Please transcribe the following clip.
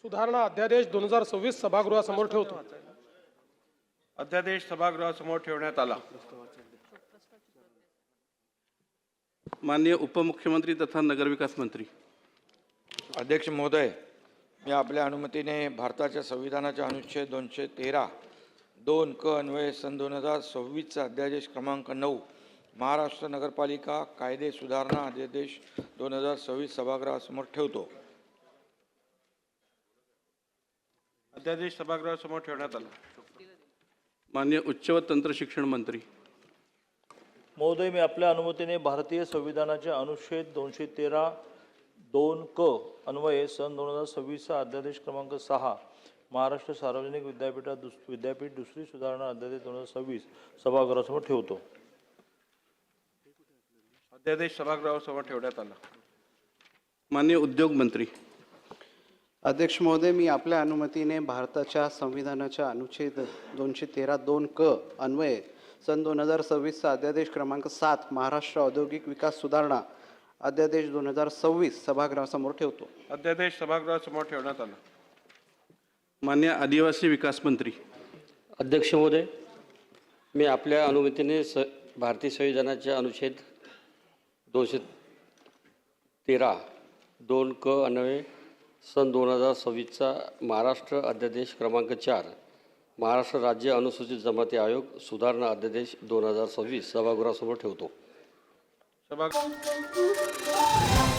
सुधारणा अध्यादेश 2026 सभागृहासमोर ठेवतो। अध्यादेश सभागृहासमोर ठेवण्यात आला। माननीय उपमुख्यमंत्री तथा नगरविकास मंत्री। अध्यक्ष महोदय, मी आपल्या अनुमतीने भारताच्या संविधानाच्या अनुच्छेद 213 2 क अन्वये सन 2026 चा अध्यादेश क्रमांक 9 महाराष्ट्र नगरपालिका कायदे सुधारणा अध्यादेश 2026 सभागृहासमोर ठेवतो। अध्यादेश सभागृहासमोर ठेवण्यात आला। माननीय उच्च व तंत्र शिक्षण मंत्री। महोदय, मी आपल्या अनुमतीने भारतीय संविधानाच्या अनुच्छेद 213 2 क अन्वये सन 2026 चा अध्यादेश क्रमांक 6 महाराष्ट्र सार्वजनिक विद्यापीठ दुसरी सुधारणा अध्यादेश 2026 सभागृहासमोर ठेवतो। अध्यादेश सभागृहासमोर ठेवण्यात आला। माननीय उद्योग मंत्री। अध्यक्ष महोदय, मी आपल्या अनुमतीने भारताच्या संविधानाच्या अनुच्छेद 213 2 क अन्वये सन 2026 चा अध्यादेश क्रमांक 7 महाराष्ट्र औद्योगिक विकास सुधारणा अध्यादेश 2026 सभागृहासमोर ठेवतो। अध्यादेश सभागृहासमोर ठेवण्यात आला। माननीय आदिवासी विकास मंत्री। अध्यक्ष महोदय, मी आपल्या अनुमतीने भारतीय संविधानाच्या अनुच्छेद 213 2 क अन्वये सन 2026 चा महाराष्ट्र अध्यादेश क्रमांक 4 महाराष्ट्र राज्य अनुसूचित जमाती आयोग सुधारणा अध्यादेश 2026 सभागृहासमोर ठेवतो। सभागृह